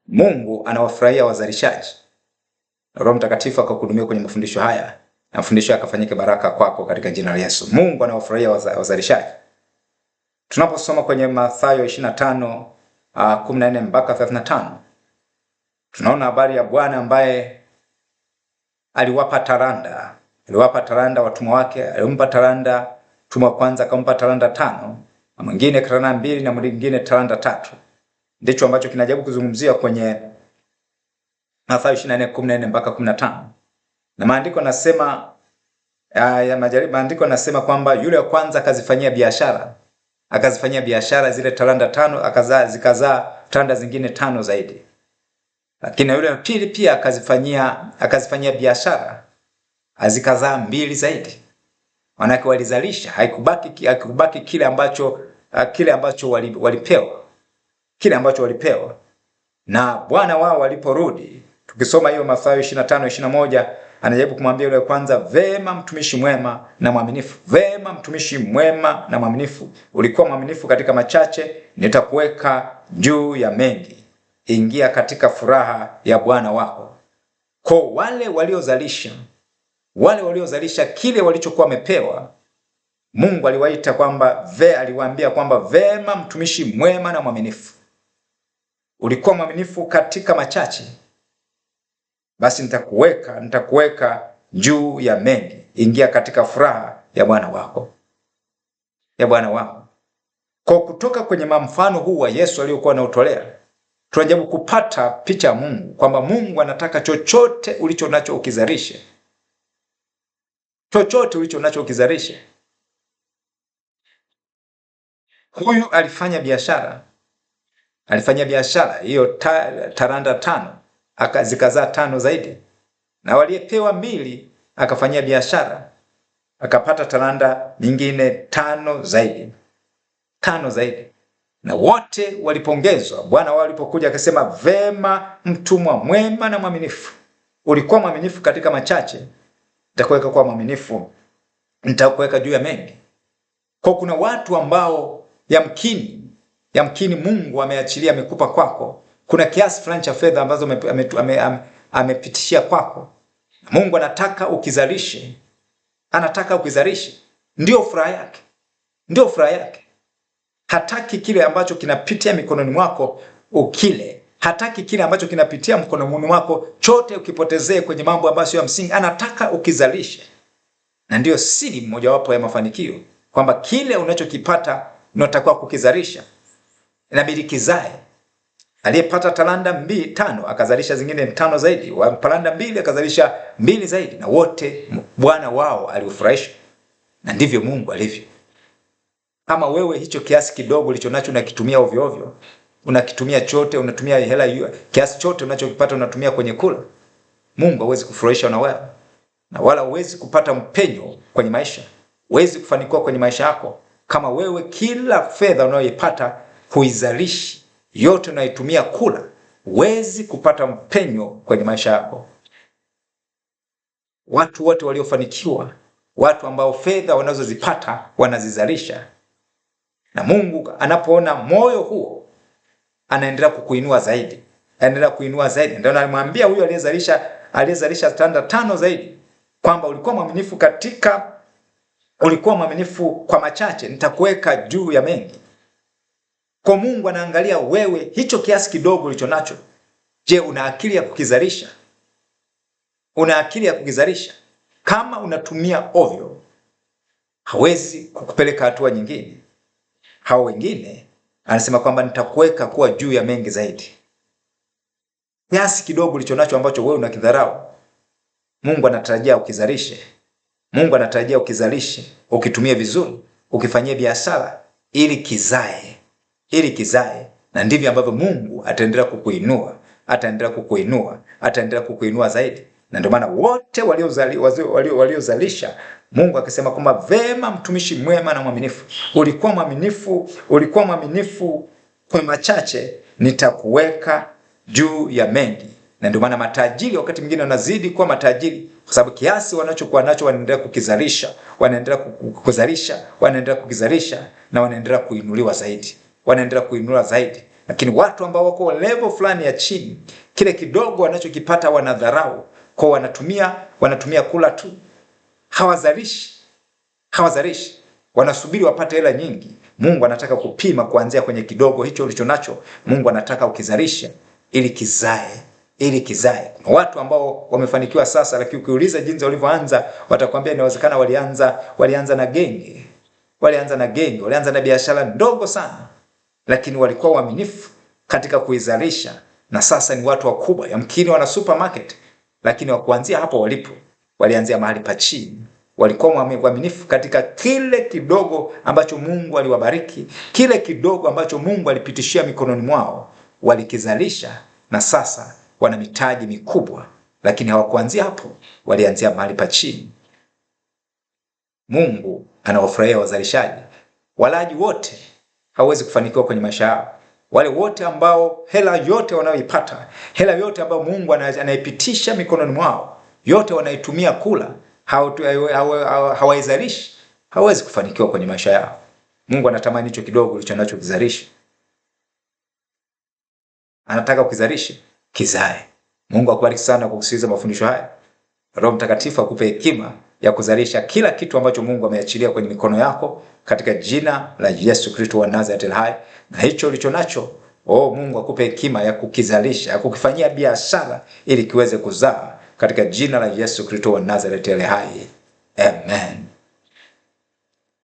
Mungu anawafurahia wazalishaji. Roho Mtakatifu akakuhudumia kwenye mafundisho haya, na mafundisho yakafanyike baraka kwako katika jina la Yesu. Mungu anawafurahia wazalishaji. Tunaposoma kwenye Mathayo 25:14 mpaka 35, tunaona habari ya Bwana ambaye aliwapa talanta watumwa wake. Alimpa talanta mtumwa wa kwanza, akampa talanta 5, na mwingine talanta 2, na mwingine talanta 3. Ndicho ambacho kinajaribu kuzungumzia kwenye Mathayo 24:14 mpaka 15. Na maandiko nasema kwamba yule wa kwanza akazifanyia biashara zile talanta 5, zikazaa talanta zingine 5 zaidi. Lakini yule wa pili pia akazifanyia biashara, azikazaa 2 zaidi. Manake walizalisha, haikubaki kile ambacho walipewa. Na bwana wao waliporudi, tukisoma hiyo Mathayo 25:21, anajaribu kumwambia yule kwanza, vema mtumishi mwema na mwaminifu. Vema mtumishi mwema na mwaminifu. Ulikuwa mwaminifu katika machache, nitakuweka juu ya mengi. Ingia katika furaha ya Bwana wako. Kwa wale waliozalisha kile walichokuwa wamepewa, Mungu aliwaambia kwamba vema mtumishi mwema na mwaminifu. Ulikuwa mwaminifu katika machache, basi nitakuweka juu ya mengi. Ingia katika furaha ya Bwana wako. Kwa kutoka kwenye mfano huu wa Yesu aliyokuwa anautolea, tunajaribu kupata picha ya Mungu, kwamba Mungu anataka chochote ulicho nacho ukizalishe. Huyu alifanya biashara hiyo talanta 5, zikazaa 5 zaidi. Na waliyepewa 2 akafanyia biashara, akapata talanta nyingine 5 zaidi. Na wote walipongezwa. Bwana wao alipokuja akasema, vema mtumwa mwema na mwaminifu. Ulikuwa mwaminifu katika machache, nitakuweka juu ya mengi. Kwa kuna watu ambao yamkini Mungu ameachilia, amekupa kwako. Kuna kiasi fulani cha fedha ambazo amepitishia kwako. Mungu anataka ukizalishe. Ndio furaha yake. Hataki kile ambacho kinapitia mikononi mwako ukile. Hataki kile ambacho kinapitia mkononi mwako chote ukipotezee kwenye mambo ambayo sio ya msingi. Anataka ukizalishe. Na ndio siri mojawapo ya mafanikio, kwamba kile unachokipata unatakiwa kukizalisha. Inabidi kizae. Aliyepata talanta 5 akazalisha zingine 5 zaidi. Talanta 2 akazalisha 2 zaidi, na wote Bwana wao aliufurahisha. Na ndivyo Mungu alivyo. Kama wewe hicho kiasi kidogo ulichonacho unakitumia ovyo ovyo, unakitumia chote, unatumia hela hiyo, kiasi chote unachokipata unatumia kwenye kula, Mungu hawezi kufurahisha na wewe. Na wala huwezi kupata mpenyo kwenye maisha. Huwezi kufanikiwa kwenye maisha yako kama wewe kila fedha unayoipata huizalishi, yote unaitumia kula. Huwezi kupata mpenyo kwenye maisha yako. Watu wote waliofanikiwa, watu ambao fedha wanazozipata wanazizalisha. Na Mungu anapoona moyo huo, anaendelea kukuinua zaidi. Ndio anamwambia huyu aliyezalisha talanta 5 zaidi, kwamba ulikuwa mwaminifu kwa machache, nitakuweka juu ya mengi. Kwa Mungu anaangalia wewe, hicho kiasi kidogo ulicho nacho. Je, una akili ya kukizalisha? Kama unatumia ovyo, hawezi kukupeleka hatua nyingine. Hao wengine anasema kwamba nitakuweka kuwa juu ya mengi zaidi. Kiasi kidogo ulicho nacho ambacho wewe unakidharau, Mungu anatarajia ukizalishe, ukitumie vizuri, ukifanyie biashara ili kizae. Na ndivyo ambavyo Mungu ataendelea kukuinua zaidi. Na ndio maana wote waliozalisha, Mungu akisema kwamba vema mtumishi mwema na mwaminifu. Ulikuwa mwaminifu kwa machache, nitakuweka juu ya mengi. Na ndio maana matajiri wakati mwingine wanazidi kuwa matajiri, kwa sababu kiasi wanachokuwa nacho wanaendelea kukizalisha, na wanaendelea kuinuliwa zaidi. Lakini watu ambao wako level fulani ya chini, kile kidogo wanachokipata wanadharau, kwa wanatumia kula tu. Hawazalishi. Wanasubiri wapate hela nyingi. Mungu anataka kupima kuanzia kwenye kidogo hicho ulichonacho. Mungu anataka ukizalisha ili kizae. Kuna watu ambao wamefanikiwa sasa, lakini ukiuliza jinsi walivyoanza, watakwambia inawezekana walianza na genge. Walianza na biashara ndogo sana, lakini walikuwa waaminifu katika kuizalisha, na sasa ni watu wakubwa. Yamkini wana supermarket, lakini wakuanzia hapo walianzia mahali pa chini. Walikuwa waaminifu katika kile kidogo ambacho Mungu aliwabariki, kile kidogo ambacho Mungu alipitishia mikononi mwao, walikizalisha, na sasa wana mitaji mikubwa. Lakini hawakuanzia hapo, walianzia mahali pa chini. Mungu anawafurahia wazalishaji. Walaji wote hawezi kufanikiwa kwenye maisha yao. Wale wote ambao hela yote wanayoipata, hela yote ambayo Mungu anaipitisha mikononi mwao, yote wanaitumia kula, hawaizalishi, hawezi kufanikiwa kwenye maisha yao. Mungu anatamani hicho kidogo ulichonacho kizalishe. Anataka ukizalishe, kizae. Mungu akubariki sana kwa kusikiliza mafundisho haya. Roho Mtakatifu akupe hekima ya kuzalisha kila kitu ambacho Mungu ameachilia kwenye mikono yako, katika jina la Yesu Kristo wa Nazareth hai. Na hicho ulichonacho, Mungu akupe hekima ya kukizalisha, ya kukifanyia biashara ili kiweze kuzaa, katika jina la Yesu Kristo wa Nazareth hai. Amen.